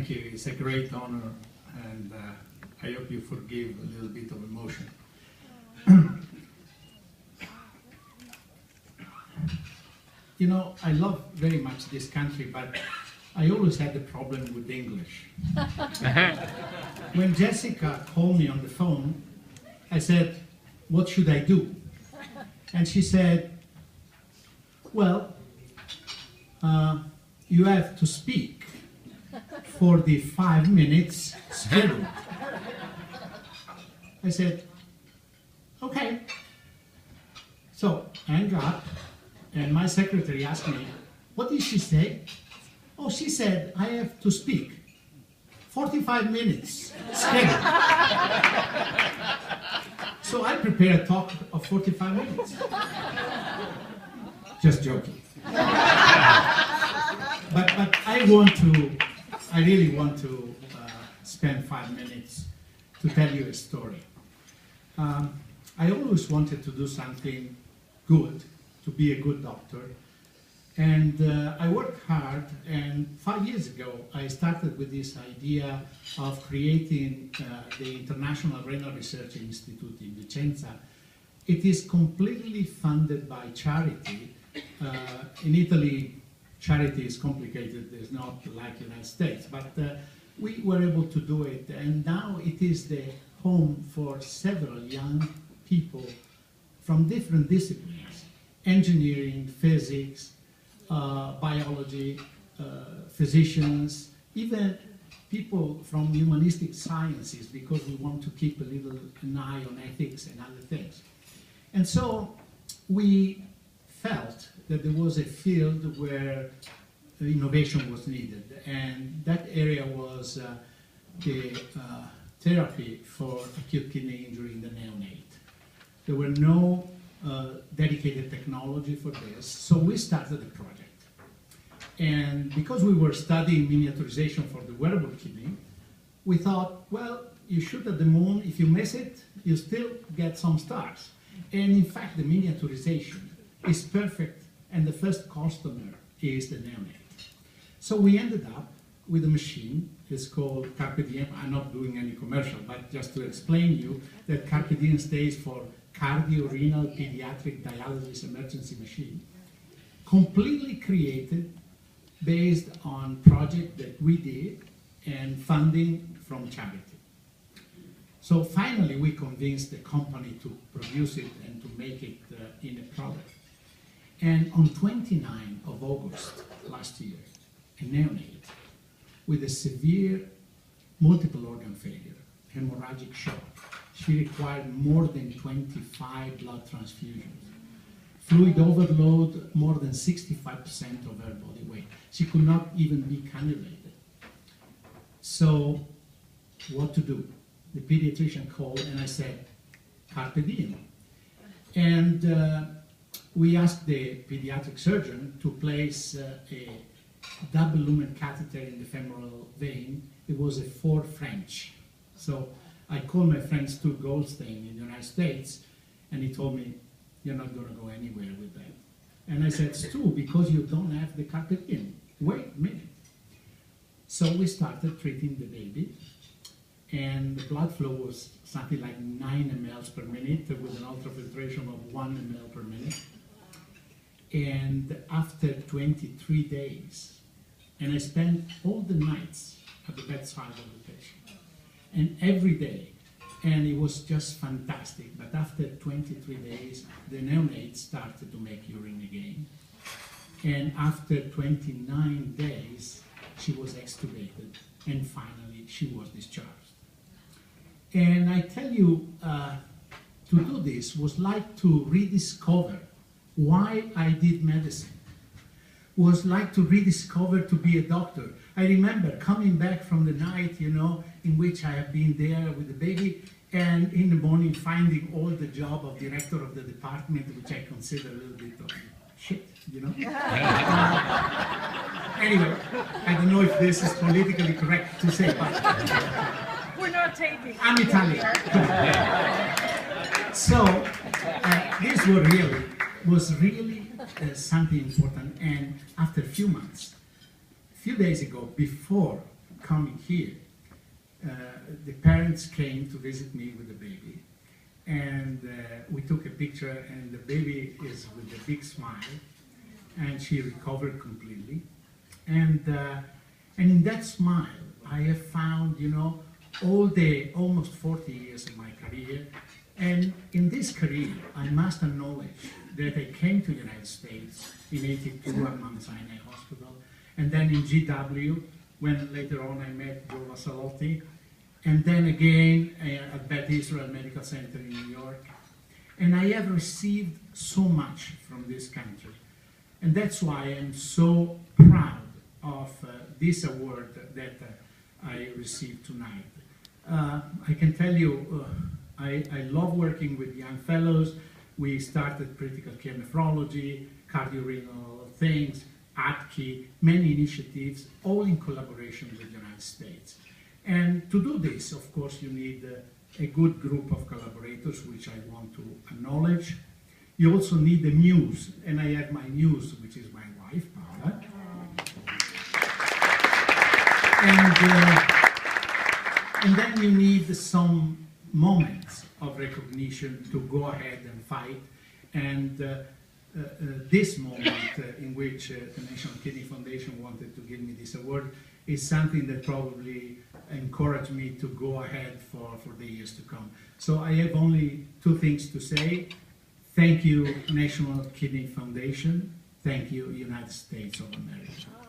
Thank you. It's a great honor, and I hope you forgive a little bit of emotion. You know, I love very much this country, but I always had a problem with English. When Jessica called me on the phone, I said, "What should I do?" And she said, "Well, you have to speak for the 5 minutes schedule." I said, "Okay." So I hung up, and my secretary asked me, "What did she say?" "Oh, she said, I have to speak 45 minutes schedule." So I prepared a talk of 45 minutes. Just joking. But I really want to spend 5 minutes to tell you a story. I always wanted to do something good, to be a good doctor. And I worked hard, and 5 years ago, I started with this idea of creating the International Renal Research Institute in Vicenza. It is completely funded by charity. In Italy, charity is complicated. It's not like the United States, but we were able to do it. And now it is the home for several young people from different disciplines: engineering, physics, biology, physicians, even people from humanistic sciences, because we want to keep a little an eye on ethics and other things. And so we felt that there was a field where innovation was needed, and that area was the therapy for acute kidney injury in the neonate. There were no dedicated technology for this, so we started the project. And because we were studying miniaturization for the wearable kidney, we thought, well, you shoot at the moon, if you miss it, you still get some stars. And in fact, the miniaturization is perfect, and the first customer is the neonate. So we ended up with a machine. It's called Carpe Diem. I'm not doing any commercial, but just to explain you that Carpe Diem stands for Cardiorenal Pediatric Dialysis Emergency Machine, completely created based on project that we did and funding from charity. So finally we convinced the company to produce it and to make it in a product. And on 29th of August last year, a neonate with a severe multiple organ failure, hemorrhagic shock. She required more than 25 blood transfusions. Fluid overload, more than 65% of her body weight. She could not even be cannulated. So, what to do? The pediatrician called, and I said, Carpe Diem. And we asked the pediatric surgeon to place a double lumen catheter in the femoral vein. It was a 4 French. So I called my friend Stu Goldstein in the United States, and he told me, "You're not going to go anywhere with that." And I said, "Stu, because you don't have the Carpe Diem. Wait a minute." So we started treating the baby, and the blood flow was something like 9 mL per minute with an ultrafiltration of 1 mL per minute. And after 23 days, and I spent all the nights at the bedside of the patient, and every day, and it was just fantastic. But after 23 days, the neonate started to make urine again. And after 29 days, she was extubated, and finally she was discharged. And I tell you, to do this was like to rediscover why I did medicine. Was like to rediscover to be a doctor. I remember coming back from the night, you know, in which I have been there with the baby, and in the morning finding all the job of director of the department, which I consider a little bit of shit, you know. Anyway, I don't know if this is politically correct to say, but we're not taping. I'm Italian. So this was really something important. And after a few months, a few days ago, before coming here, the parents came to visit me with the baby, and we took a picture, and the baby is with a big smile, and she recovered completely. And in that smile, I have found, you know, all the almost 40 years of my career. And in this career, I must acknowledge that I came to the United States in '82 at Mount Sinai Hospital, and then in GW, when later on I met Joe Vassalotti, and then again at Beth Israel Medical Center in New York. And I have received so much from this country. And that's why I'm so proud of this award that I received tonight. I can tell you, I love working with young fellows. We started critical care nephrology, cardiorenal things, ATKI, many initiatives, all in collaboration with the United States. And to do this, of course, you need a good group of collaborators, which I want to acknowledge. You also need a muse, and I have my muse, which is my wife, Paola. And then you need some moments of recognition to go ahead and fight. And this moment in which the National Kidney Foundation wanted to give me this award is something that probably encouraged me to go ahead for the years to come. So I have only two things to say. Thank you, National Kidney Foundation. Thank you, United States of America.